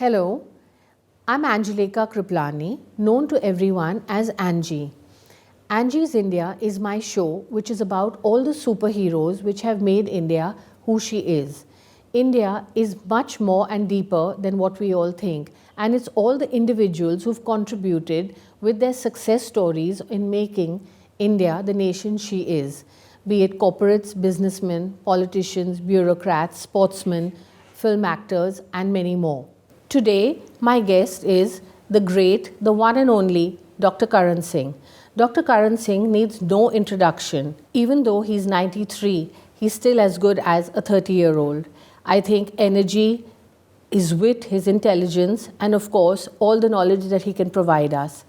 Hello, I'm Angel Klani, known to everyone as Angie. Angie's India is my show, which is about all the superheroes which have made India who she is. India is much more and deeper than what we all think, and it's all the individuals who've contributed with their success stories in making India the nation she is, be it corporates, businessmen, politicians, bureaucrats, sportsmen, film actors, and many more. Today, my guest is the great, the one and only Dr. Karan Singh. Dr. Karan Singh needs no introduction. Even though he's 93, he's still as good as a 30-year-old. I think energy, his wit, his intelligence, and of course, all the knowledge that he can provide us.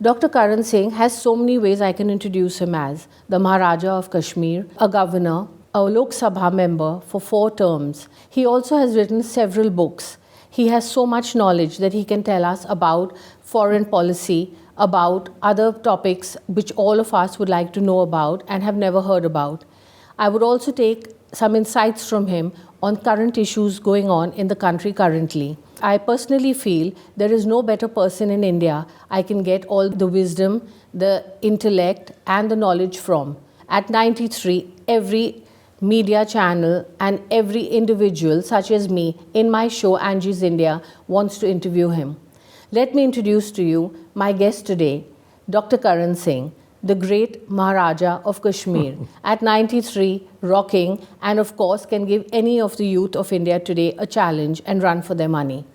Dr. Karan Singh has so many ways I can introduce him as the Maharaja of Kashmir, a governor, a Lok Sabha member for 4 terms. He also has written several books. He has so much knowledge that he can tell us about foreign policy, about other topics which all of us would like to know about and have never heard about. I would also take some insights from him on current issues going on in the country currently. I personally feel there is no better person in India I can get all the wisdom, the intellect, and the knowledge from. At 93, every media channel and every individual such as me in my show Angie's India wants to interview him. Let me introduce to you my guest today, Dr. Karan Singh, the great Maharaja of Kashmir. At 93, rocking, and of course can give any of the youth of India today a challenge and run for their money.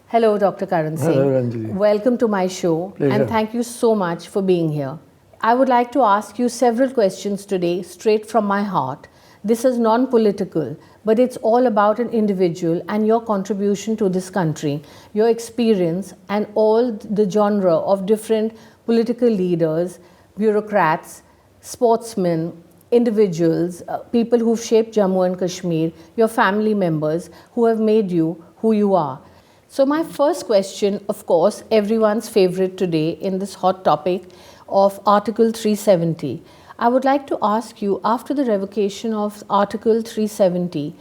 Hello, Dr. Karan Singh. Hello, Angie. Welcome to my show. Pleasure. And thank you so much for being here. I would like to ask you several questions today straight from my heart. This is non-political, but it's all about an individual and your contribution to this country, your experience and all the genre of different political leaders, bureaucrats, sportsmen, individuals, people who've shaped Jammu and Kashmir, your family members who have made you who you are. So my first question, of course, everyone's favorite today in this hot topic of Article 370. I would like to ask you, after the revocation of Article 370,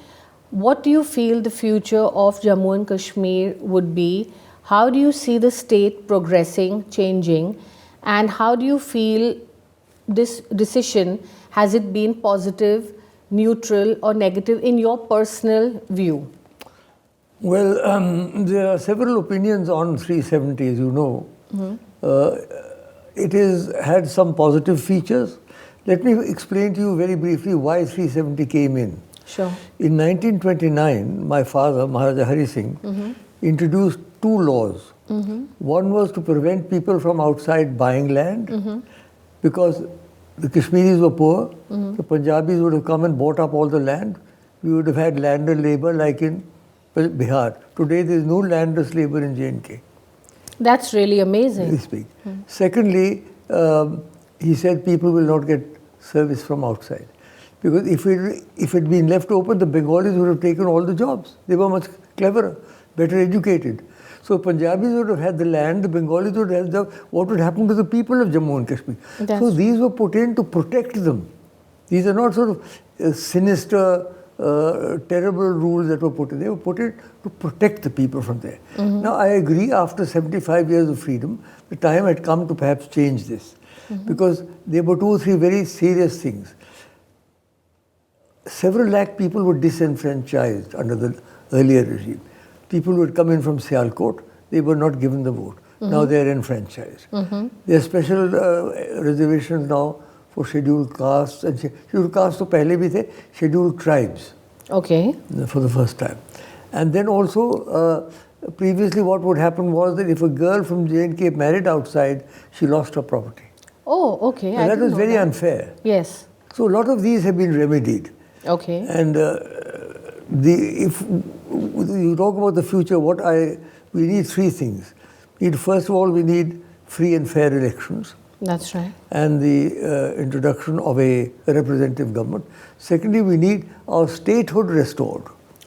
what do you feel the future of Jammu and Kashmir would be? How do you see the state progressing, changing? And how do you feel this decision, has it been positive, neutral, or negative in your personal view? Well, there are several opinions on 370, as you know. It has had some positive features. Let me explain to you very briefly why 370 came in. Sure. In 1929, my father, Maharaja Hari Singh, introduced 2 laws. One was to prevent people from outside buying land, because the Kashmiris were poor. The Punjabis would have come and bought up all the land. We would have had land and labor like in Bihar. Today there is no landless labor in J&K. That's really amazing. Secondly, he said people will not get service from outside. Because if it had been left open, the Bengalis would have taken all the jobs. They were much cleverer, better educated. So Punjabis would have had the land, the Bengalis would have the, what would happen to the people of Jammu and Kashmir. So these were put in to protect them. These are not sort of sinister, terrible rules that were put in. They were put in to protect the people from there. Now I agree, after 75 years of freedom, the time had come to perhaps change this. Because there were 2 or 3 very serious things. Several lakh people were disenfranchised under the earlier regime. People who had come in from Sialkot, they were not given the vote. Now they are enfranchised. There are special reservations now for scheduled castes, and scheduled castes to pehle bhi the, scheduled tribes. Okay. For the first time. And then also, previously what would happen was that if a girl from J&K married outside, she lost her property. Oh, okay. And that was very unfair. Yes. So a lot of these have been remedied. Okay. And if you talk about the future, we need 3 things. First of all, we need free and fair elections. That's right. And the introduction of a representative government. Secondly, we need our statehood restored.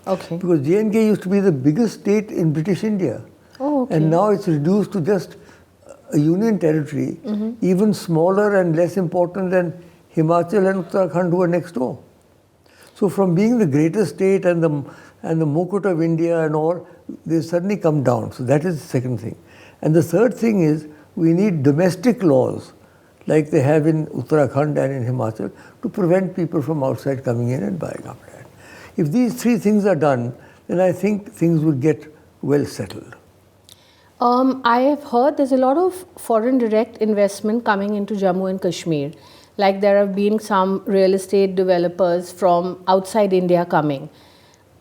Okay. Because J&K used to be the biggest state in British India. Oh, okay. And now it's reduced to just a union territory, even smaller and less important than Himachal and Uttarakhand, who are next door. So from being the greatest state and the Mukut of India and all, they've suddenly come down. So that is the second thing. And the third thing is we need domestic laws like they have in Uttarakhand and in Himachal to prevent people from outside coming in and buying up land. If these three things are done, then I think things will get well settled. I have heard there's a lot of foreign direct investment coming into Jammu and Kashmir. Like there have been some real estate developers from outside India coming.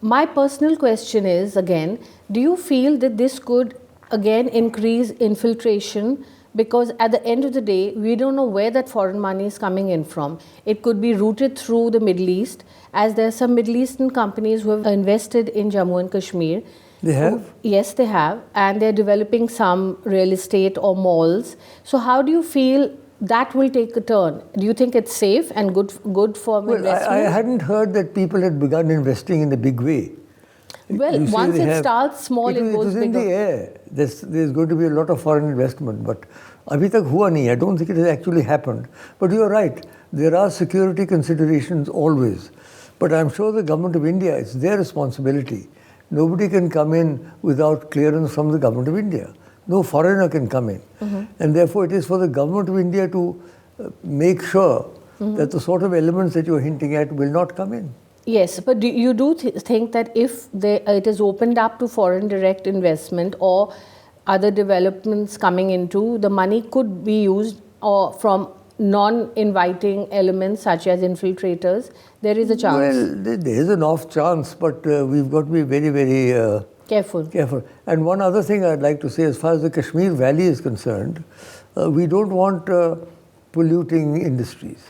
My personal question is, again, do you feel that this could again increase infiltration? Because at the end of the day, we don't know where that foreign money is coming in from. It could be routed through the Middle East, as there are some Middle Eastern companies who have invested in Jammu and Kashmir. They have? Yes, they have. And they're developing some real estate or malls. So how do you feel that will take a turn? Do you think it's safe and good for investment? I hadn't heard that people had begun investing in a big way. Well, once it starts small, it goes bigger. It was in the air. There's going to be a lot of foreign investment, but abhi tak hua nahi. I don't think it has actually happened. But you're right. There are security considerations always. But I'm sure the government of India, it's their responsibility. Nobody can come in without clearance from the government of India. No foreigner can come in. And therefore, it is for the government of India to make sure that the sort of elements that you're hinting at will not come in. Yes, but you do think that if it is opened up to foreign direct investment or other developments coming into, the money could be used from non-inviting elements such as infiltrators, there is a chance? Well, there is an off chance, but we've got to be very, very careful. And one other thing I'd like to say, as far as the Kashmir Valley is concerned, we don't want polluting industries,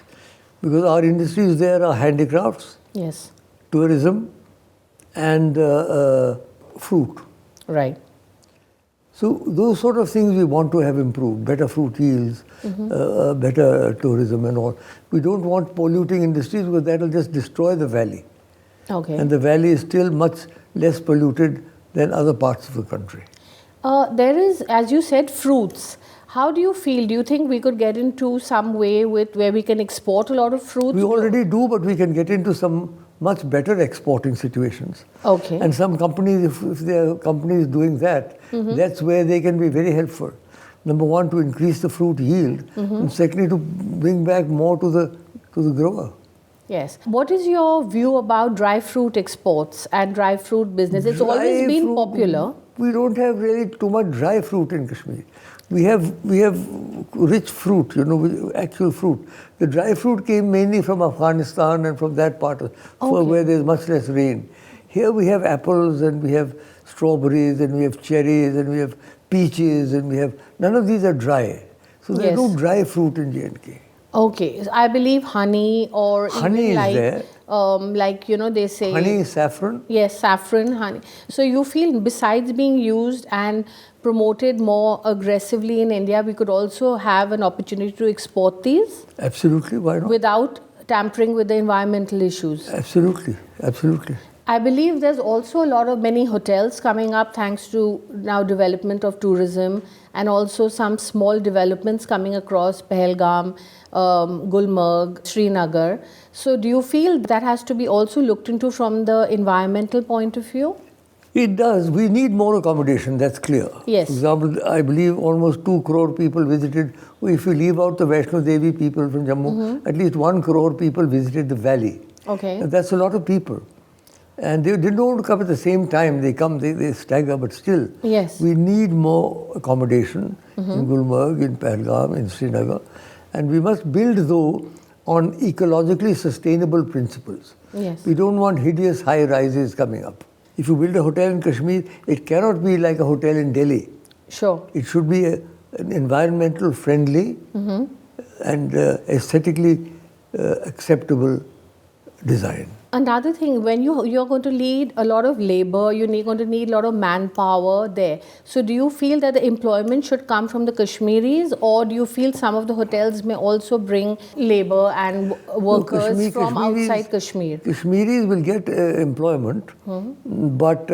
because our industries there are handicrafts, yes, tourism, and fruit. Right. So those sort of things we want to have improved, better fruit yields, better tourism and all. We don't want polluting industries, because that will just destroy the valley. Okay. And the valley is still much less polluted than other parts of the country. There is, as you said, fruits. How do you feel? Do you think we could get into some way where we can export a lot of fruits? We already do, but we can get into some much better exporting situations. Okay. And some companies, if there are companies doing that, that's where they can be very helpful. Number one, to increase the fruit yield, and secondly, to bring back more to the grower. Yes. What is your view about dry fruit exports and dry fruit business? It's always been popular. We don't have really too much dry fruit in Kashmir. We have rich fruit, actual fruit. The dry fruit came mainly from Afghanistan and from that part where there's much less rain. Here we have apples and we have strawberries and we have cherries and we have peaches and we have, none of these are dry. So there's no dry fruit in J&K. Okay, I believe honey or honey even like, there. They say honey, saffron. Yes, saffron, honey. So you feel besides being used and promoted more aggressively in India, we could also have an opportunity to export these? Absolutely, why not? Without tampering with the environmental issues? Absolutely. I believe there's also many hotels coming up thanks to now development of tourism, and also some small developments coming across Pahalgam, Gulmarg, Srinagar. So do you feel that has to be also looked into from the environmental point of view? It does. We need more accommodation, that's clear. Yes. For example, I believe almost 2 crore people visited. If you leave out the Vaishno Devi people from Jammu, at least 1 crore people visited the valley. Okay. And that's a lot of people. And they don't come at the same time. They come, they stagger, but still. Yes. We need more accommodation in Gulmarg, in Pahalgam, in Srinagar. And we must build, though, on ecologically sustainable principles. Yes. We don't want hideous high rises coming up. If you build a hotel in Kashmir, it cannot be like a hotel in Delhi. Sure. It should be an environmental friendly and aesthetically acceptable design. Another thing, when you're going to need a lot of labor, you're going to need a lot of manpower there. So do you feel that the employment should come from the Kashmiris, or do you feel some of the hotels may also bring labor and workers from outside Kashmir? Kashmiris will get employment, but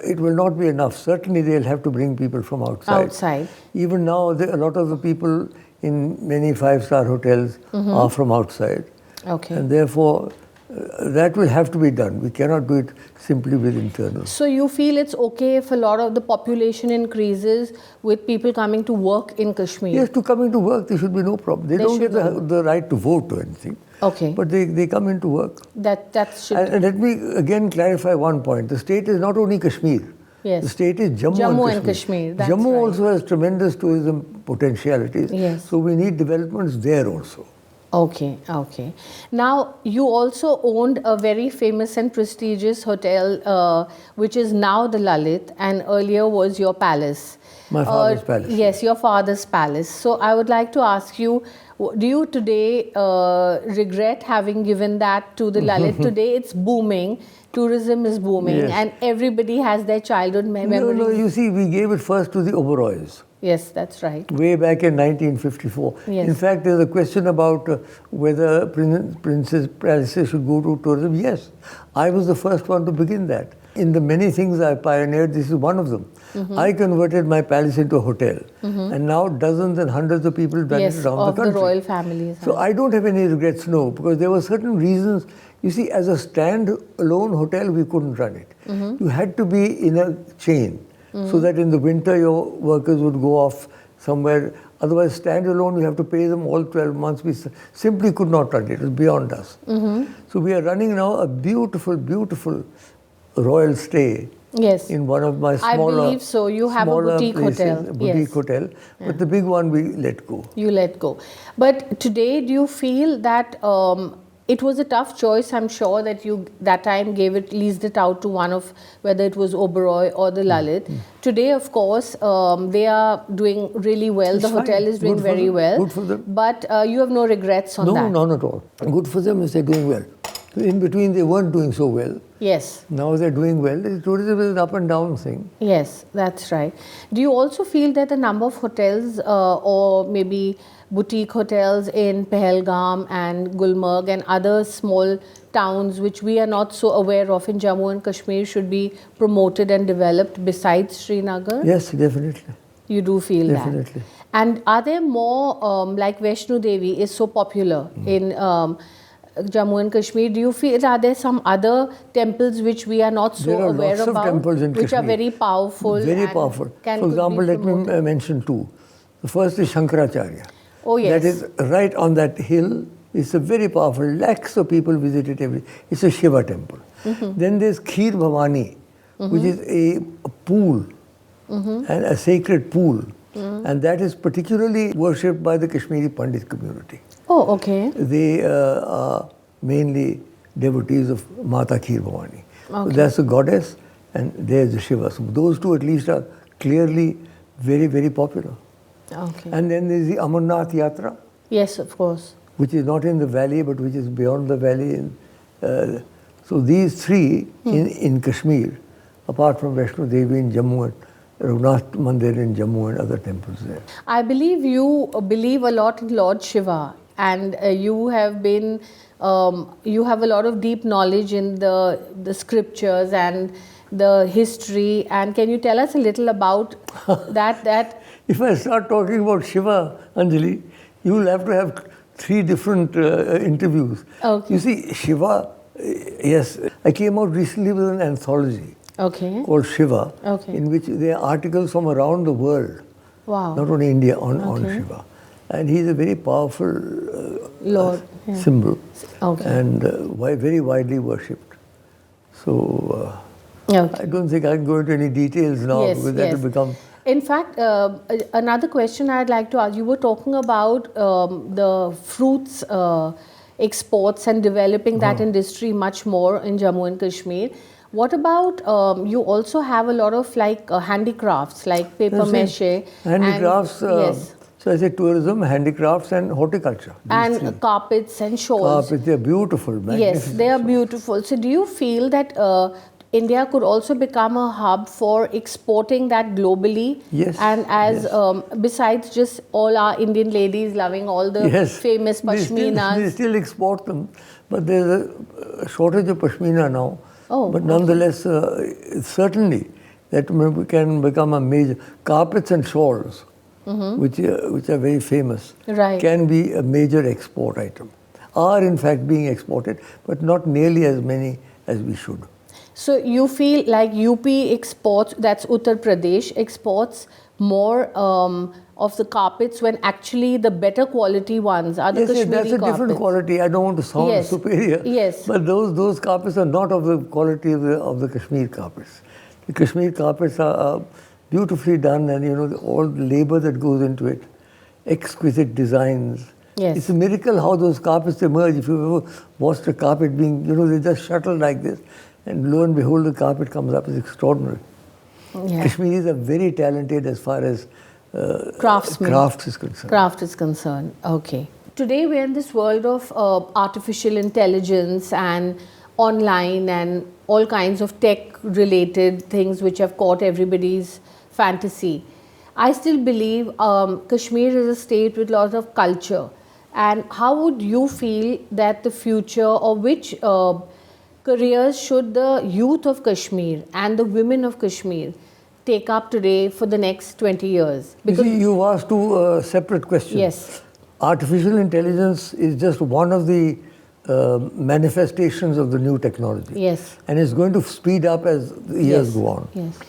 it will not be enough. Certainly they'll have to bring people from outside. Even now, a lot of the people in many 5-star hotels are from outside. Okay. And therefore, that will have to be done. We cannot do it simply with internal. So you feel it's okay if a lot of the population increases with people coming to work in Kashmir? Yes, to come into work, there should be no problem. They don't get the right to vote or anything. Okay. But they come into work. That should... And let me again clarify one point. The state is not only Kashmir. Yes. The state is Jammu and Kashmir. That's Jammu right. also has tremendous tourism potentialities. Yes. So we need developments there also. Okay, okay. Now, you also owned a very famous and prestigious hotel, which is now the Lalit, and earlier was your palace. My father's palace. Yes, your father's palace. So, I would like to ask you, do you today regret having given that to the Lalit? Today it's booming, tourism is booming, Yes. and everybody has their childhood memories. No, you see, we gave it first to the Oberois. Yes, that's right. Way back in 1954. Yes. In fact, there's a question about whether princess palaces should go to tourism. Yes, I was the first one to begin that. In the many things I pioneered, this is one of them. I converted my palace into a hotel, and now dozens and hundreds of people run it around the country. Of the royal families. So I don't have any regrets, no, because there were certain reasons. You see, as a stand-alone hotel, we couldn't run it. You had to be in a chain. So that in the winter your workers would go off somewhere. Otherwise, stand-alone, you have to pay them all 12 months. We simply could not run it. It was beyond us. So we are running now a beautiful, beautiful royal stay. Yes. In one of my smaller... I believe so. You have a boutique hotel. A boutique hotel. Yeah. But the big one we let go. You let go. But today, do you feel that it was a tough choice? I'm sure that you that time leased it out to one of, whether it was Oberoi or the Lalit. Today, of course, they are doing really well. The hotel is doing very well. Good for them. But you have no regrets on that? No, none at all. Good for them if they're doing well. In between, they weren't doing so well. Yes. Now they're doing well. Tourism is an up and down thing. Yes, that's right. Do you also feel that the number of hotels or maybe boutique hotels in Pahalgam and Gulmarg and other small towns which we are not so aware of in Jammu and Kashmir should be promoted and developed besides Srinagar? Yes, definitely. You do feel definitely. that? And are there more, like Vaishno Devi is so popular in Jammu and Kashmir, do you feel, are there some other temples which we are not so aware about? There are lots of temples in which Kashmir. are very powerful. Very powerful. For example, let me mention two. The first is Shankaracharya. Oh, yes. That is right on that hill. It's a very powerful, lakhs of people visit it every. It's a Shiva temple. Then there's Kheer Bhavani, which is a pool, and a sacred pool. And that is particularly worshipped by the Kashmiri Pandit community. Oh, okay. They are mainly devotees of Mata Kheer Bhavani. Okay. So that's the goddess, and there's the Shiva. So those two at least are clearly very, very popular. Okay. And then there's the Amarnath Yatra. Yes, of course. Which is not in the valley, but which is beyond the valley. So these three in Kashmir, apart from Vaishno Devi in Jammu and Raghunath Mandir in Jammu and other temples there. I believe you believe a lot in Lord Shiva, and you have been, you have a lot of deep knowledge in the scriptures and the history. And can you tell us a little about that? If I start talking about Shiva, Anjali, you will have to have 3 different interviews. Okay. You see, Shiva, yes, I came out recently with an anthology called Shiva, in which there are articles from around the world, not only India, on Shiva. And he's a very powerful Lord symbol and very widely worshipped. So I don't think I can go into any details now because that will become... In fact, another question I'd like to ask, you were talking about the fruits exports and developing that industry much more in Jammu and Kashmir. What about, you also have a lot of like handicrafts, like paper mache. Handicrafts, yes. So I say tourism, handicrafts and horticulture. And carpets and shawls. Carpets, they're beautiful, magnificent. Yes, they are beautiful. So do you feel that India could also become a hub for exporting that globally? Yes. And as besides just all our Indian ladies loving all the famous pashminas. They still export them, but there's a shortage of pashmina now. Oh, but nonetheless, certainly that can become a major... Carpets and shawls, which are very famous, can be a major export item. are in fact being exported, but not nearly as many as we should. So you feel like UP exports, that's Uttar Pradesh, exports more of the carpets when actually the better quality ones are the Yes, Kashmiri that's a carpets. different quality. I don't want to sound Yes. superior. Yes. But those carpets are not of the quality of the Kashmir carpets. The Kashmir carpets are beautifully done, and all the labor that goes into it, exquisite designs. Yes. It's a miracle how those carpets emerge. If you ever watched a carpet being, they just shuttle like this, and lo and behold, the carpet comes up. It's extraordinary. Yeah. Kashmiris are very talented as far as Craftsmen. crafts is concerned. Craft is concerned. Okay. Today we're in this world of artificial intelligence and online and all kinds of tech-related things which have caught everybody's fantasy. I still believe Kashmir is a state with lots of culture. And how would you feel that the future, or which careers should the youth of Kashmir and the women of Kashmir take up today for the next 20 years? You see, you've asked two separate questions. Yes. Artificial intelligence is just one of the manifestations of the new technology. Yes. And it's going to speed up as the years go on. Yes.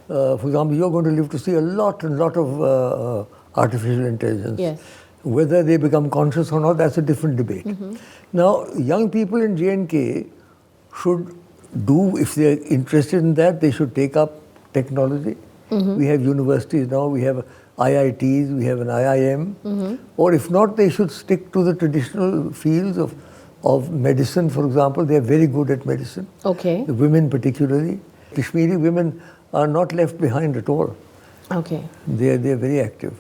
For example, you're going to live to see a lot of artificial intelligence. Yes. Whether they become conscious or not, that's a different debate. Now, young people in J&K should do, if they're interested in that, they should take up technology. We have universities now, we have IITs, we have an IIM. Or if not, they should stick to the traditional fields of medicine, for example. They're very good at medicine. Okay. The women particularly. Kashmiri women are not left behind at all. Okay. They're very active.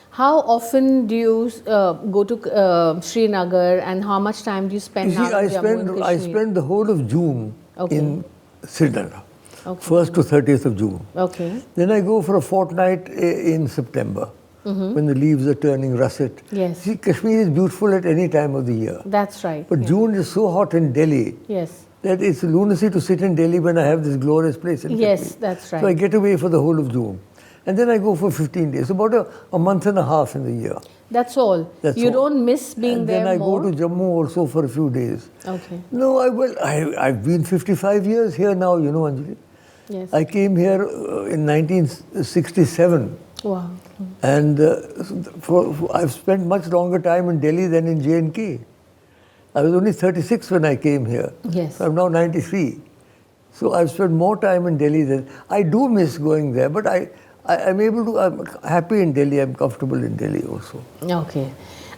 How often do you go to Srinagar, and how much time do you spend You see, now in Jammu and I Kashmir? spend the whole of June Okay. in Srinagar, Okay. 1st to 30th of June. Okay. Then I go for a fortnight in September, when the leaves are turning russet. Yes. See, Kashmir is beautiful at any time of the year. That's right. But yeah. June is so hot in Delhi Yes. that it's lunacy to sit in Delhi when I have this glorious place in Yes, Kashmir. that's right. So I get away for the whole of June. And then I go for 15 days, about a month and a half in the year. That's all. That's you all. don't miss being And there then I more? go to Jammu also for a few days. Okay. No, I've been 55 years here now, Anjali. Yes. I came here in 1967. Wow. And I've spent much longer time in Delhi than in J&K. I was only 36 when I came here. Yes. So I'm now 93. So I've spent more time in Delhi than... I do miss going there, but I'm happy in Delhi. I'm comfortable in Delhi also. Okay.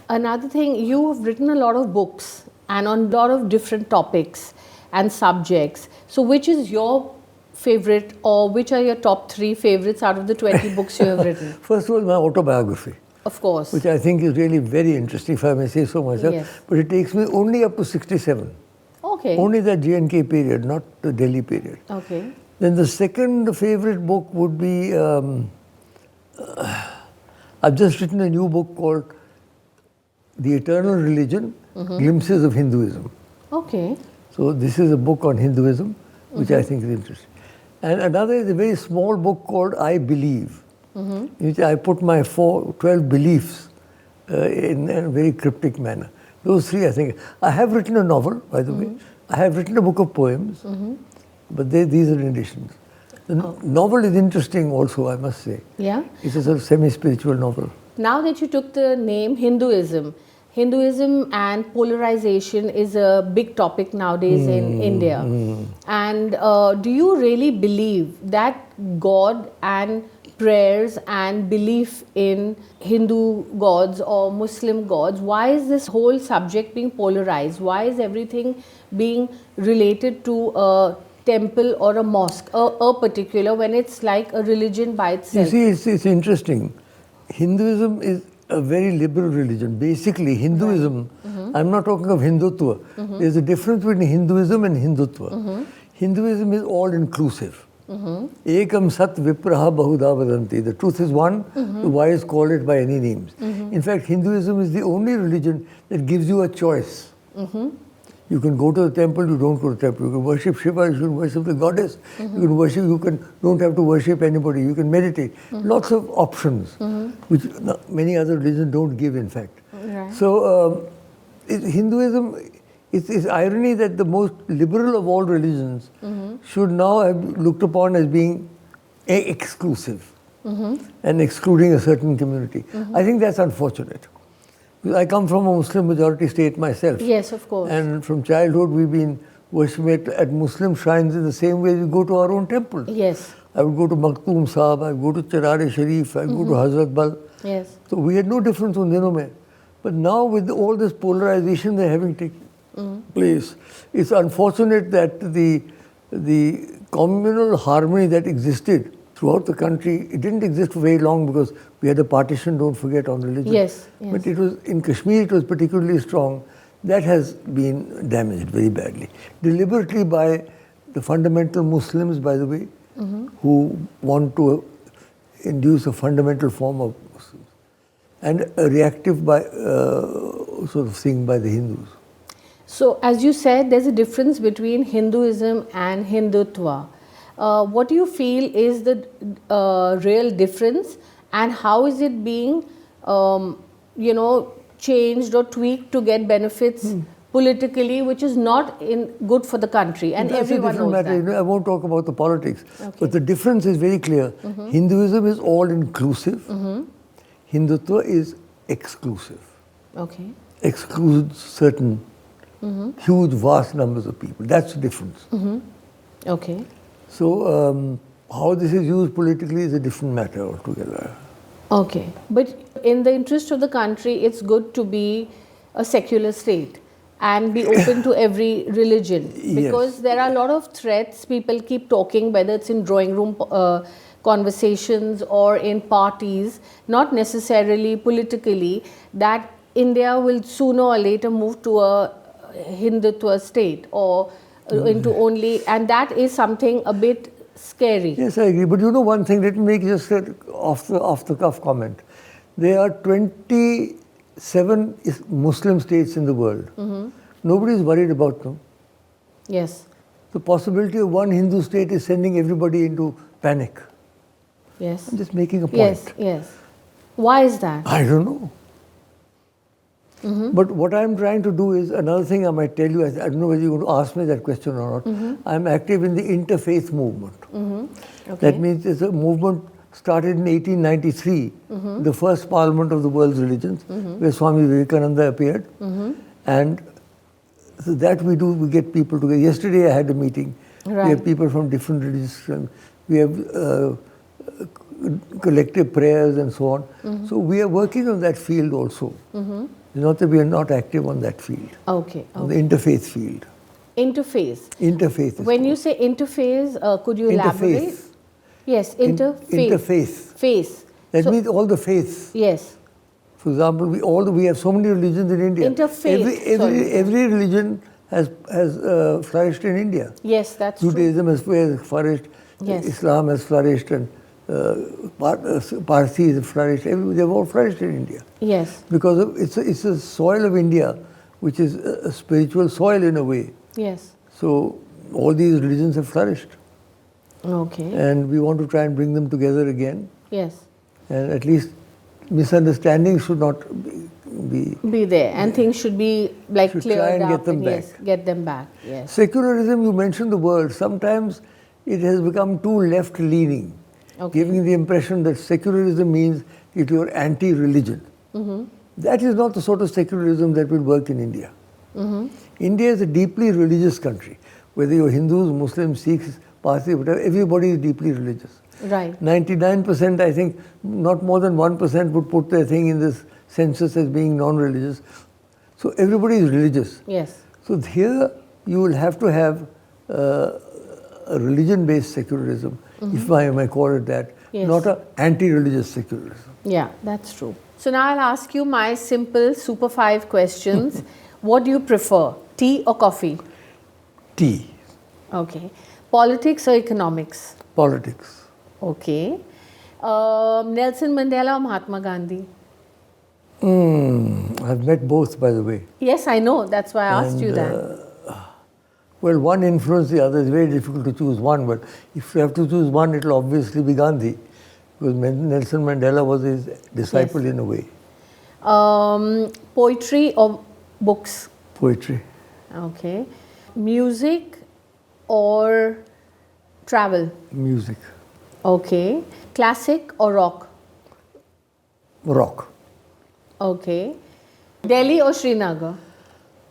Another thing, you have written a lot of books and on a lot of different topics and subjects. So which is your favorite, or which are your top 3 favorites out of the 20 books you have written? First of all, my autobiography, Of course. which I think is really very interesting, if I may say so myself. Yes. But it takes me only up to 67. Okay. Only the J&K period, not the Delhi period. Okay. Then the second favorite book would be, I've just written a new book called The Eternal Religion, Glimpses of Hinduism. Okay. So this is a book on Hinduism, which I think is interesting. And another is a very small book called I Believe, in which I put my 12 beliefs in a very cryptic manner. Those 3, I think. I have written a novel, by the way. I have written a book of poems, but these are editions. The novel is interesting also, I must say. Yeah. It's a sort of semi-spiritual novel. Now that you took the name Hinduism and polarization is a big topic nowadays in India. And do you really believe that God and prayers and belief in Hindu gods or Muslim gods, why is this whole subject being polarized? Why is everything being related to a temple or a mosque, a particular, when it's like a religion by itself? You see, it's interesting. Hinduism is a very liberal religion. Basically, Hinduism, I'm not talking of Hindutva. There's a difference between Hinduism and Hindutva. Hinduism is all-inclusive. Ekam sat vipraha bahuda vadanti. The truth is one, the wise call it by any names. In fact, Hinduism is the only religion that gives you a choice. You can go to the temple, you don't go to the temple. You can worship Shiva, you can worship the goddess. You don't have to worship anybody. You can meditate. Lots of options, which many other religions don't give, in fact. Right. So, Hinduism, it's irony that the most liberal of all religions should now have looked upon as being exclusive and excluding a certain community. I think that's unfortunate. I come from a Muslim majority state myself. Yes, of course. And from childhood we've been worshipping at Muslim shrines in the same way we go to our own temples. Yes. I would go to Maktoum Sahib, I would go to Charare Sharif, I would go to Hazrat Bal. Yes. So we had no difference on dinner mein. But now with all this polarization they're having taken place, it's unfortunate that the communal harmony that existed throughout the country, it didn't exist for very long because we had a partition, don't forget, on religion. Yes, yes. But it was in Kashmir, it was particularly strong. That has been damaged very badly. Deliberately by the fundamental Muslims, by the way, who want to induce a fundamental form of Muslims. And a reactive sort of thing by the Hindus. So, as you said, there's a difference between Hinduism and Hindutva. What do you feel is the real difference, and how is it being, changed or tweaked to get benefits politically, which is not good for the country, and That's everyone a different knows matter. that. I won't talk about the politics, Okay. but the difference is very clear. Hinduism is all inclusive. Hindutva is exclusive. Okay. Excludes certain huge, vast numbers of people. That's the difference. Okay. So, how this is used politically is a different matter altogether. Okay. But in the interest of the country, it's good to be a secular state and be open to every religion, because Yes. there are a lot of threats. People keep talking, whether it's in drawing room conversations or in parties, not necessarily politically, that India will sooner or later move to a Hindutva state or into only, and that is something a bit scary. Yes, I agree. But you know one thing, let me make just an off-the-cuff comment. There are 27 Muslim states in the world. Nobody is worried about them. Yes. The possibility of one Hindu state is sending everybody into panic. Yes. I'm just making a point. Yes. Yes. Why is that? I don't know. But what I'm trying to do is another thing I might tell you. I don't know whether you're going to ask me that question or not. I'm active in the interfaith movement. Okay. That means it's a movement started in 1893, the first parliament of the world's religions, where Swami Vivekananda appeared. And so that we do, we get people together. Yesterday I had a meeting. Right. We have people from different religions. We have collective prayers and so on. So we are working on that field also. It's not that we are not active on that field, Okay. on the interfaith field. Interface. Interfaith. When you say interface, could you elaborate? Interfaith. Yes, interfaith. Interfaith. Face. That So- means all the faiths. Yes. For example, we have so many religions in India. Interfaith, sorry. Every religion has flourished in India. Yes, that's true. Judaism has flourished. Yes. Islam has flourished, and Parsis have flourished. They've all flourished in India Yes. because it's a soil of India, which is a spiritual soil in a way. Yes. So all these religions have flourished, Okay. and we want to try and bring them together again, Yes. and at least misunderstandings should not be there, and things should be like Should cleared try and up. get them and back. Yes, get them back. Yes. Secularism, you mentioned the word. Sometimes it has become too left-leaning, Okay. giving the impression that secularism means that you're anti-religion. That is not the sort of secularism that will work in India. India is a deeply religious country. Whether you're Hindus, Muslims, Sikhs, Parsis, whatever, everybody is deeply religious. Right. 99%, I think, not more than 1% would put their thing in this census as being non-religious. So everybody is religious. Yes. So here you will have to have a religion-based secularism, if I may call it that, Yes. not an anti-religious secularism. Yeah, that's true. So now I'll ask you my simple super 5 questions. What do you prefer, tea or coffee? Tea, Okay. Politics or economics? politics. Okay. Nelson Mandela or Mahatma Gandhi? I've met both, by the way. Yes, I know. That's why I asked you And, that. Well, one influenced the other. It's very difficult to choose one, but if you have to choose one, it will obviously be Gandhi, because Nelson Mandela was his disciple Yes. in a way. Poetry or Books. Poetry. Okay. Music or travel? Music. Okay. Classic or rock? Rock. Okay. Delhi or Srinagar?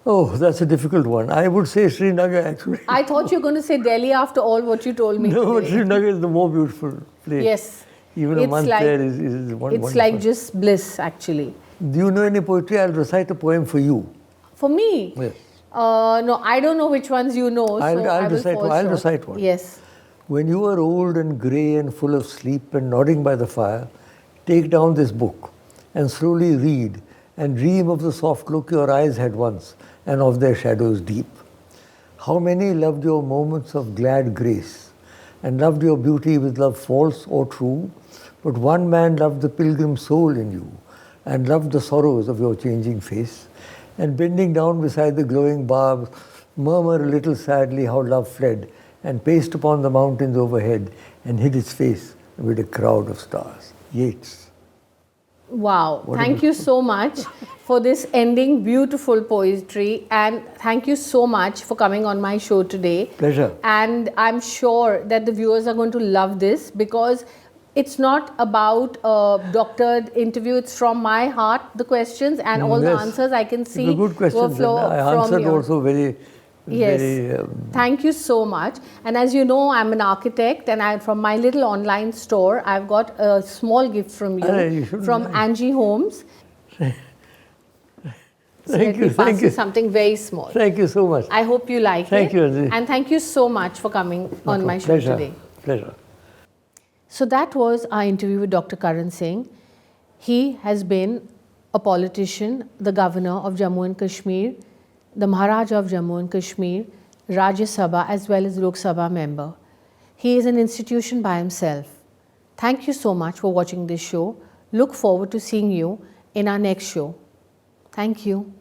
Oh, that's a difficult one. I would say Srinagar actually. I thought you were going to say Delhi after all what you told me No, but today. Srinagar is the more beautiful place. Yes. Even a It's month like- there is wonderful. It's like just bliss, actually. Do you know any poetry? I'll recite a poem for you. For me? Yes. No, I don't know which ones you know. I'll so I will recite fall one. I'll short. recite one. Yes. When you are old and grey and full of sleep and nodding by the fire, take down this book and slowly read and dream of the soft look your eyes had once and of their shadows deep. How many loved your moments of glad grace and loved your beauty with love false or true, but one man loved the pilgrim soul in you and loved the sorrows of your changing face, and bending down beside the glowing barbs, murmur a little sadly how love fled and paced upon the mountains overhead and hid its face amid a crowd of stars. Yeats. Wow. Thank you so much for this ending beautiful poetry, and thank you so much for coming on my show today. Pleasure. And I'm sure that the viewers are going to love this, because it's not about a doctored interview. It's from my heart, the questions, and all the Yes. answers I can see They were good questions, and flow I from answered your- also very, Yes. very. Thank you so much. And as you know, I'm an architect, and from my little online store, I've got a small gift from you, You shouldn't from mind. Angie Homes. So Thank let you, me pass thank you you. something very small. Thank you so much. I hope you like Thank it. you, Angie. And thank you so much for coming on my show Pleasure. today. Pleasure. So that was our interview with Dr. Karan Singh. He has been a politician, the governor of Jammu and Kashmir, the Maharaja of Jammu and Kashmir, Rajya Sabha, as well as Lok Sabha member. He is an institution by himself. Thank you so much for watching this show. Look forward to seeing you in our next show. Thank you.